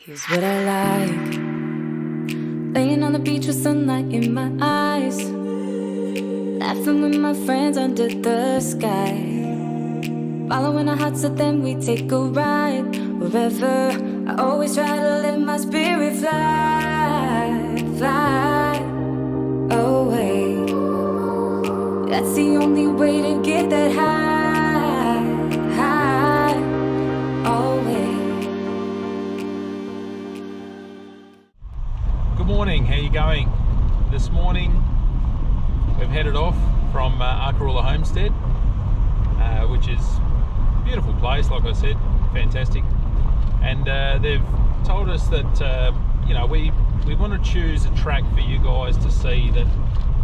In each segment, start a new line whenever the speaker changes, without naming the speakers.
Here's what I like. Laying on the beach with sunlight in my eyes, laughing with my friends under the sky, following our hearts, so then we take a ride. Wherever, I always try to let my spirit fly, fly away. That's the only way to get that high, high, always.
Good morning, how you going? This morning we've headed off from Arkaroola Homestead, which is a beautiful place, like I said, fantastic. And they've told us that we want to choose a track for you guys to see that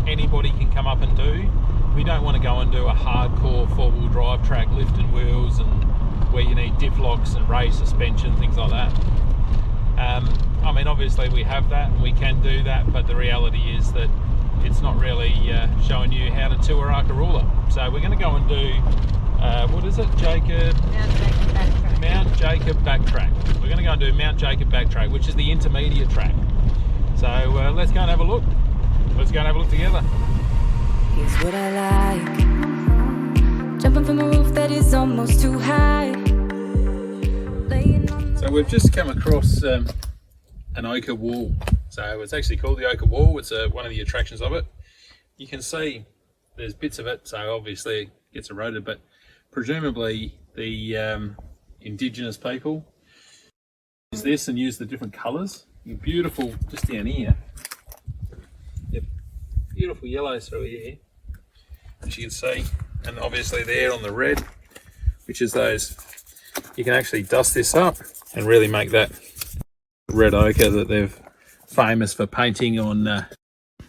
anybody can come up and do. We don't want to go and do a hardcore four-wheel drive track, lifting wheels and where you need diff locks and raised suspension, things like that. I mean, obviously we have that and we can do that, but the reality is that it's not really showing you how to tour Arkaroola. So we're going to go and do, what is it, Mount Jacob Backtrack. We're going to go and do Mount Jacob Backtrack, which is the intermediate track. So let's go and have a look. Let's go and have a look together.
Here's what I like. Jumping from a roof that is almost too high.
So we've just come across an ochre wall. So it's actually called the ochre wall. It's one of the attractions of it. You can see there's bits of it, so obviously it gets eroded, but presumably the indigenous people use this and use the different colours. Beautiful, just down here. Yep. Beautiful yellows through here, as you can see, and obviously there on the red, which is those. You can actually dust this up and really make that red ochre that they're famous for painting on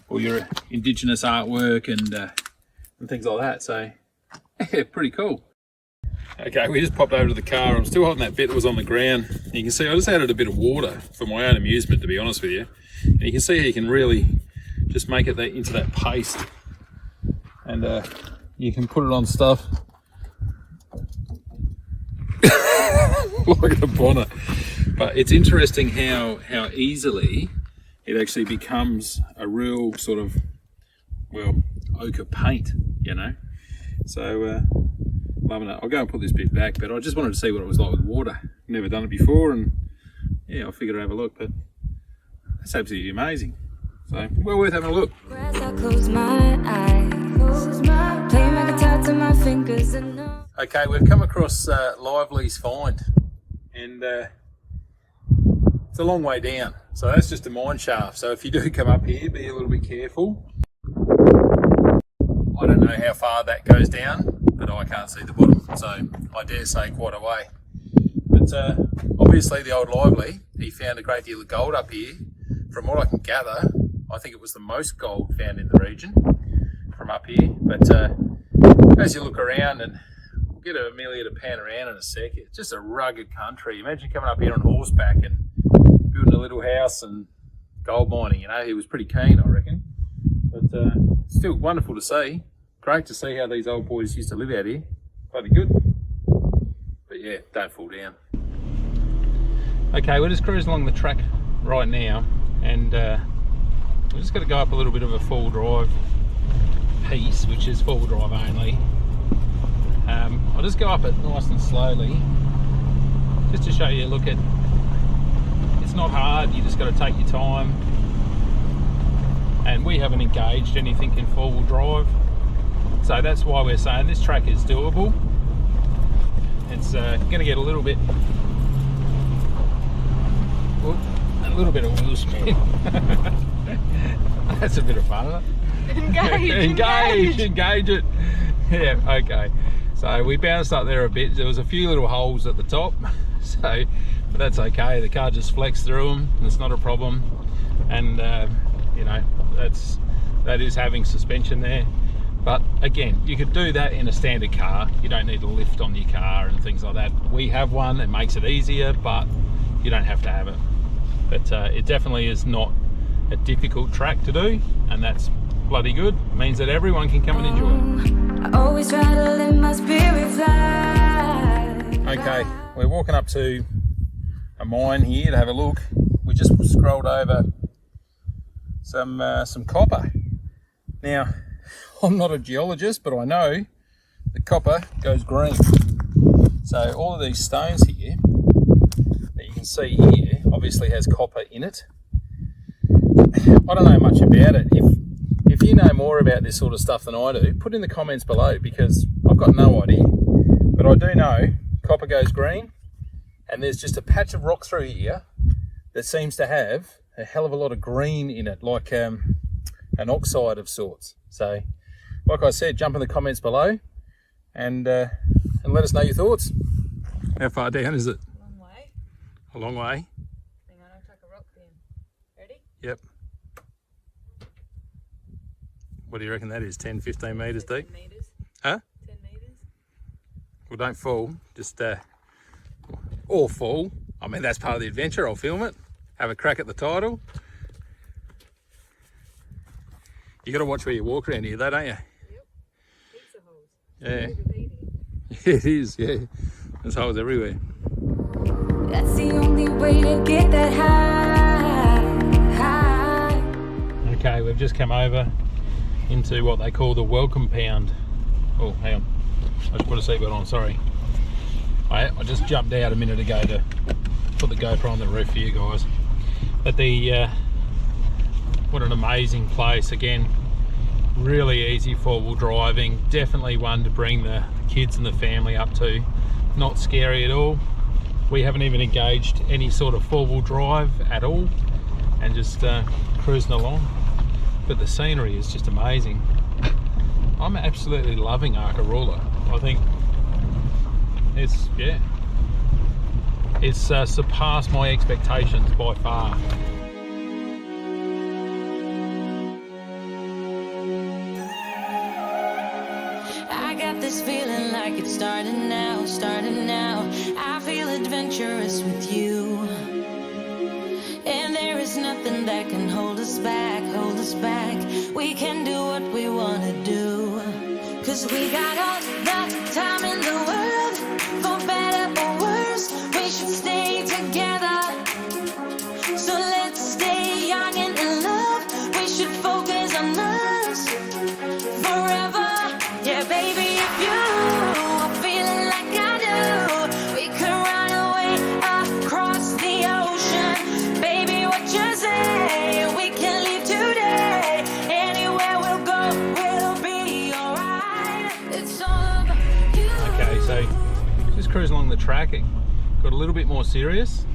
all your indigenous artwork and things like that. So yeah, pretty cool. Okay, we just popped over to the car. I'm still holding that bit that was on the ground. You can see I just added a bit of water for my own amusement, to be honest with you. And you can see how you can really just make it into that paste, and you can put it on stuff like a bonnet. But it's interesting how easily it actually becomes a real sort of, well, ochre paint, you know. So loving it. I'll go and put this bit back, but I just wanted to see what it was like with water. Never done it before, and yeah, I figured I'd have a look, but that's absolutely amazing. So well worth having a look.
As I close my eyes, playing my guitar to my fingers and
Okay, we've come across Lively's Find, and it's a long way down. So that's just a mine shaft. So if you do come up here, be a little bit careful. I don't know how far that goes down, but I can't see the bottom. So I dare say quite a way. But obviously the old Lively, he found a great deal of gold up here. From what I can gather, I think it was the most gold found in the region from up here. But as you look around, and we'll get Amelia to pan around in a sec, it's just a rugged country. Imagine coming up here on horseback and building a little house and gold mining. You know, he was pretty keen, I reckon. But still wonderful to see. Great to see how these old boys used to live out here. Bloody good. But yeah, don't fall down. Okay, we're just cruising along the track right now, and we're just going to go up a little bit of a four-wheel drive piece, which is four-wheel drive only. I'll just go up it nice and slowly, just to show you. Look, at it's not hard. You just got to take your time. And we haven't engaged anything in four-wheel drive, so that's why we're saying this track is doable. It's going to get a little bit of wheel spin. That's a bit of fun, isn't it? Engage it. Yeah, okay. So we bounced up there a bit. There was a few little holes at the top, but that's okay. The car just flexed through them. It's not a problem. And you know, that is having suspension there. But again, you could do that in a standard car. You don't need a lift on your car and things like that. We have one. It makes it easier, but you don't have to have it. But it definitely is not a difficult track to do, and that's bloody good. It means that everyone can come and enjoy it.
I always try to let my spirit fly.
Okay, we're walking up to a mine here to have a look. We just scrolled over some copper. Now, I'm not a geologist, but I know the copper goes green. So all of these stones here that you can see here obviously has copper in it. I don't know much about it. If you know more about this sort of stuff than I do, put in the comments below, because I've got no idea. But I do know copper goes green, and there's just a patch of rock through here that seems to have a hell of a lot of green in it, like an oxide of sorts. So, like I said, jump in the comments below and let us know your thoughts. How far down is it?
A long way.
A long way?
Hang on, I'll take a rock then. Ready?
Yep. What do you reckon that is? 10, 15 metres deep?
10 metres.
Huh?
10 metres.
Well, don't fall. Just, or fall. I mean, that's part of the adventure. I'll film it. Have a crack at the title. You got to watch where you walk around here, though, don't you?
Yep. Heaps of holes.
Yeah.
Good with eating.
Yeah, it is, yeah. There's holes everywhere.
That's the only way to get that high.
Okay, we've just come over into what they call the welcome pound. Oh, hang on. I just put a seatbelt on, sorry. I just jumped out a minute ago to put the GoPro on the roof for you guys. But what an amazing place. Again, really easy four-wheel driving. Definitely one to bring the kids and the family up to. Not scary at all. We haven't even engaged any sort of four-wheel drive at all, and just cruising along. But the scenery is just amazing. I'm absolutely loving Arkaroola. I think it's surpassed my expectations by far.
I got this feeling like it's starting now, starting now. I feel adventurous with you, and there is nothing that can hold us back, hold us back. We can do what we want to do, 'cause we got all the time in the world. For better or worse, we should stay together. So let's stay young and in love. We should focus on us forever. Yeah, baby, if you are feeling like I do, we could run away across the ocean. Baby, what you say? We can leave today. Anywhere we'll go, we'll be alright. It's all about you.
Okay, so just cruising along the track. It got a little bit more serious,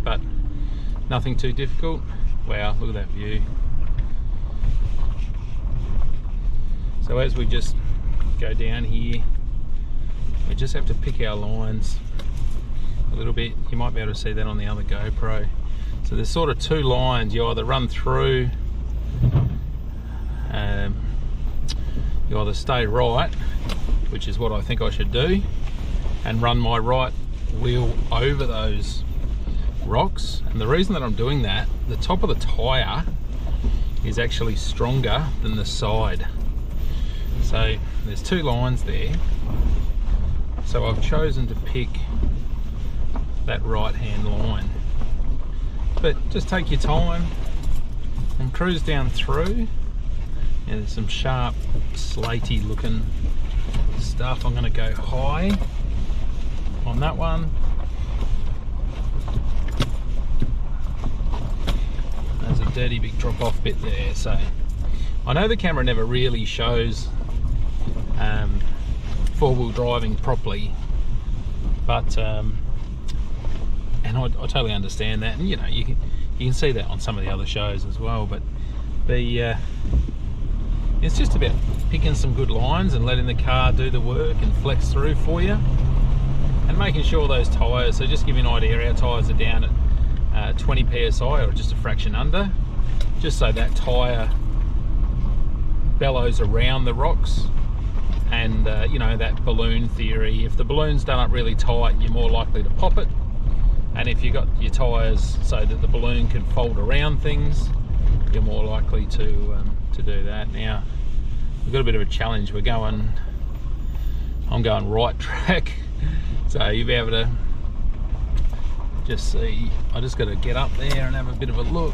but nothing too difficult. Wow, look at that view. So as we just go down here, we just have to pick our lines a little bit. You might be able to see that on the other GoPro. So there's sort of two lines. You either run through, you either stay right, which is what I think I should do, and run my right wheel over those rocks. And the reason that I'm doing that, the top of the tyre is actually stronger than the side. So there's two lines there. So I've chosen to pick that right hand line. But just take your time and cruise down through. And there's some sharp, slaty looking stuff. I'm going to go high on that one. There's a dirty big drop off bit there. So I know the camera never really shows four-wheel driving properly, but and I totally understand that, and you know, you can see that on some of the other shows as well. But it's just about picking some good lines and letting the car do the work and flex through for you, and making sure those tyres. So just to give you an idea, our tyres are down at 20 psi, or just a fraction under, just so that tyre bellows around the rocks. And you know, that balloon theory, if the balloon's done up really tight, you're more likely to pop it. And if you've got your tyres so that the balloon can fold around things, you're more likely to do that. Now, we've got a bit of a challenge. I'm going right track, so you'll be able to just see, I just got to get up there and have a bit of a look.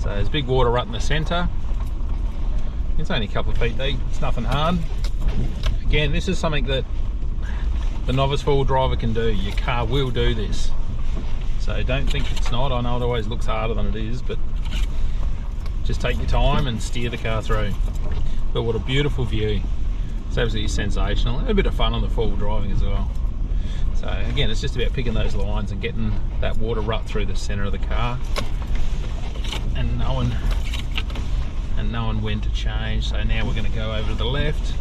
So there's a big water rut in the centre. It's only a couple of feet deep, it's nothing hard. Again, this is something that the novice four-wheel driver can do. Your car will do this. So don't think it's not. I know it always looks harder than it is, but just take your time and steer the car through. But what a beautiful view. It's absolutely sensational. And a bit of fun on the four-wheel driving as well. So again, it's just about picking those lines and getting that water rut through the centre of the car. And knowing when to change. So now we're going to go over to the left.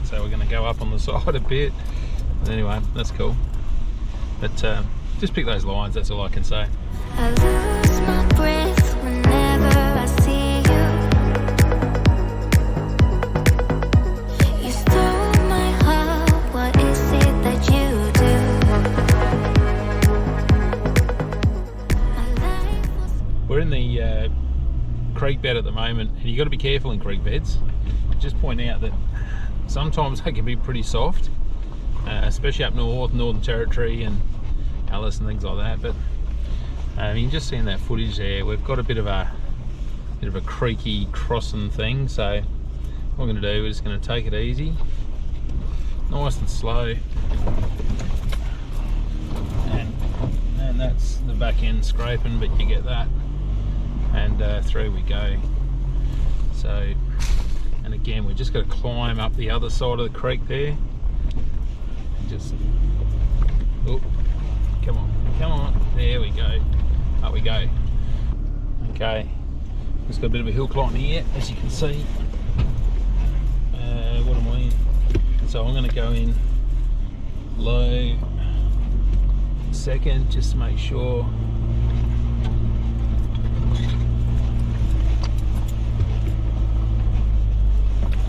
So we're going to go up on the side a bit. But anyway, that's cool. But just pick those lines, that's all I can say.
I lose my breath whenever I see you. You stole my heart, what is it that you do? My life was...
We're in the creek bed at the moment, and you've got to be careful in creek beds. Just point out that sometimes they can be pretty soft, especially up north, Northern Territory and Alice and things like that. But you can just see in that footage there, we've got a bit of a creaky crossing thing. So what we're going to do, we're just going to take it easy, nice and slow, and that's the back end scraping, but you get that, and through we go. So, and again, we're just going to climb up the other side of the creek there. Just, oh, come on, there we go, up we go. Okay, just got a bit of a hill climb here, as you can see. What am I in? So I'm going to go in low second, just to make sure.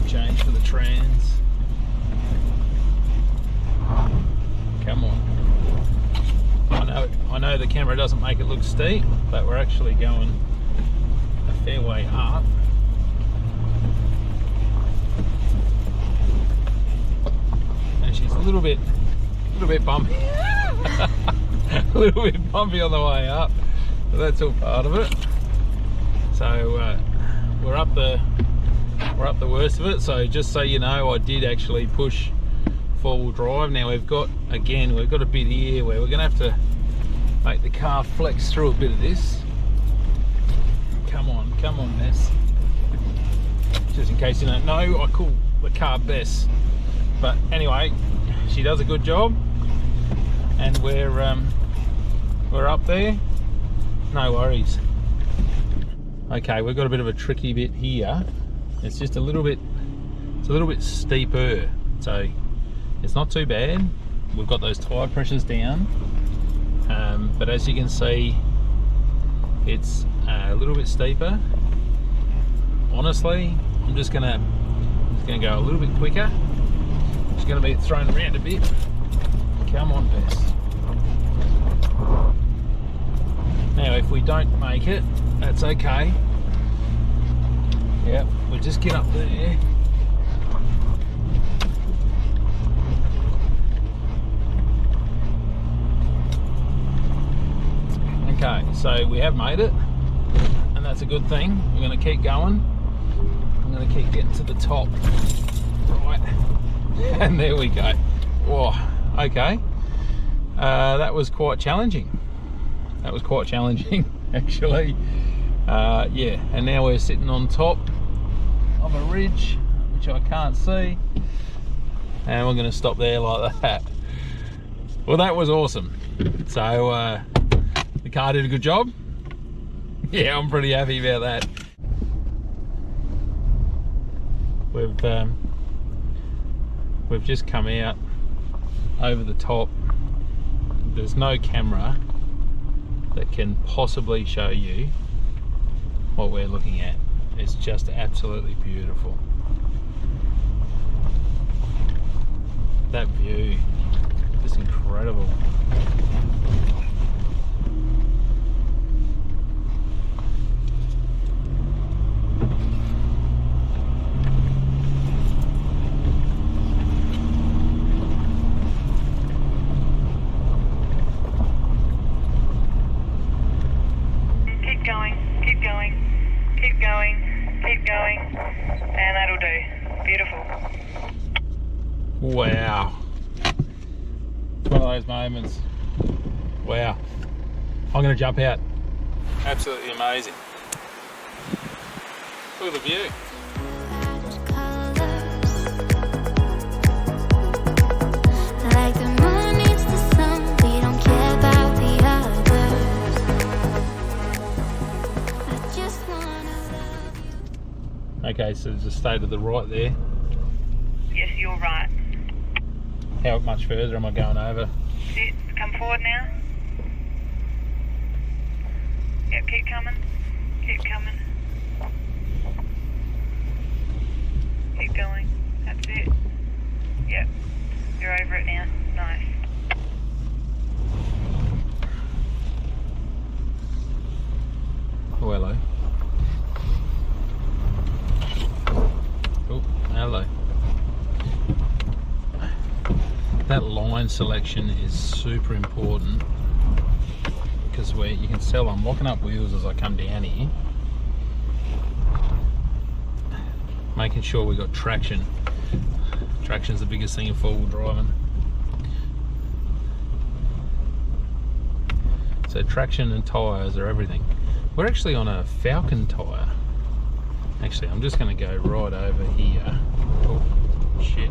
Change for the trans. Come on. I know the camera doesn't make it look steep, but we're actually going a fair way up. And she's a little bit bumpy. A little bit bumpy on the way up, but that's all part of it. So we're up the worst of it. So just so you know, I did actually push four-wheel drive. Now we've got a bit here where we're going to have to make the car flex through a bit of this. Come on, Bess. Just in case you don't know, I call the car Bess. But anyway, she does a good job, and we're up there. No worries. Okay, we've got a bit of a tricky bit here. It's just a little bit steeper, so it's not too bad. We've got those tyre pressures down, but as you can see, it's a little bit steeper. Honestly, I'm just gonna go a little bit quicker. Just gonna be thrown around a bit. Come on, Bess. Now, if we don't make it, that's okay. Yep, we'll just get up there. Okay, so we have made it, and that's a good thing. We're going to keep going. I'm going to keep getting to the top. Right, and there we go. Whoa, okay. That was quite challenging. Actually. Yeah, and now we're sitting on top of a ridge, which I can't see, and we're going to stop there like that. Well, that was awesome. So the car did a good job. Yeah, I'm pretty happy about that. We've just come out over the top. There's no camera that can possibly show you what we're looking at. It's just absolutely beautiful. That view, just incredible. Wow. It's one of those moments. Wow. I'm going to jump out. Absolutely amazing. Look at the view.
Like the moon needs the sun, we don't care about the others. I just wanna love you.
Okay, so there's a stay to the right there.
Yes, you're right.
How much further am I going over?
Sit. Come forward now. Yep, keep coming. Keep coming. Keep going. That's it. Yep. You're over it now. Nice.
Oh, hello. Oh, hello. That line selection is super important because where you can tell I'm locking up wheels as I come down here, making sure we got traction. Traction's the biggest thing in four-wheel driving. So traction and tyres are everything. We're actually on a Falcon tyre. Actually, I'm just going to go right over here. Oh, shit.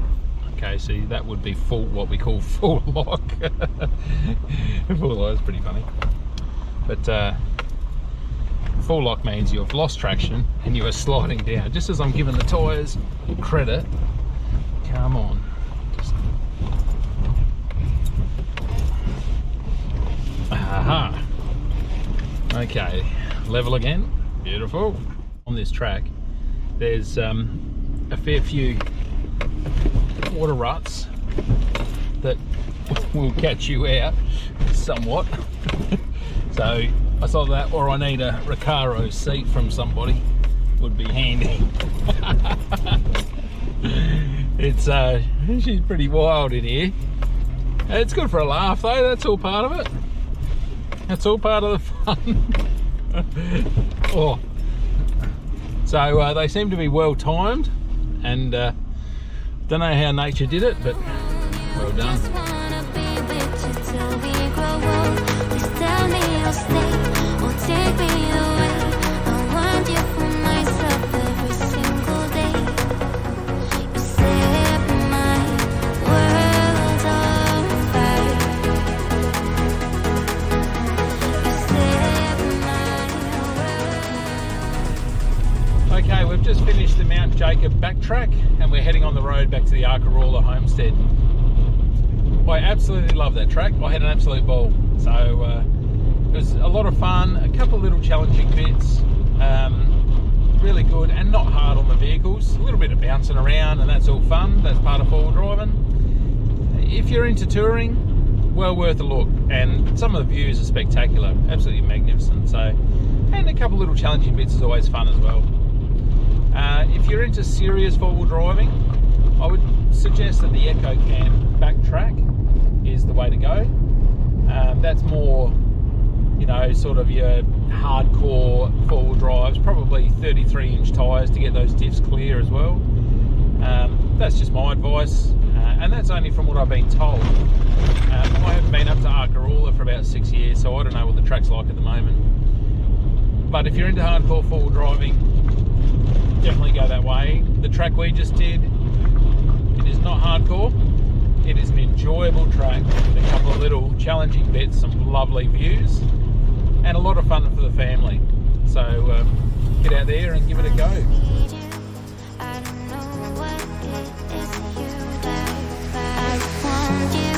Okay, see, that would be full, what we call full lock. Full lock is pretty funny. But full lock means you've lost traction and you are sliding down. Just as I'm giving the tyres credit. Come on. Aha. Okay, level again. Beautiful. On this track, there's a fair few water ruts that will catch you out somewhat. So I thought that, or I need a Recaro seat from somebody, would be handy. It's she's pretty wild in here. It's good for a laugh though. That's all part of it. That's all part of the fun. Oh. So they seem to be well timed, and don't know how nature did it, but well done.
Just wanna be with you till we grow old. Please tell me you'll stay or take me away. I want you for myself every single day. You set my world on fire. You set my world.
Okay, we've just finished the Mount Jacob backtrack and we're heading on the road back to the Arkarola homestead. I absolutely love that track. I had an absolute ball. So it was a lot of fun, a couple of little challenging bits, really good and not hard on the vehicles. A little bit of bouncing around and that's all fun. That's part of four-wheel driving. If you're into touring, well worth a look. And some of the views are spectacular, absolutely magnificent. So, and a couple of little challenging bits is always fun as well. If you're into serious four-wheel driving, I would suggest that the EcoCam backtrack is the way to go. That's more, you know, sort of your hardcore four-wheel drives, probably 33-inch tyres to get those diffs clear as well. That's just my advice, and that's only from what I've been told. I haven't been up to Arkarola for about 6 years, so I don't know what the track's like at the moment. But if you're into hardcore four-wheel driving, definitely go that way. The track we just did, it is not hardcore. It is an enjoyable track with a couple of little challenging bits, some lovely views, and a lot of fun for the family. So get out there and give it a go.
I don't know what it is you that I want you.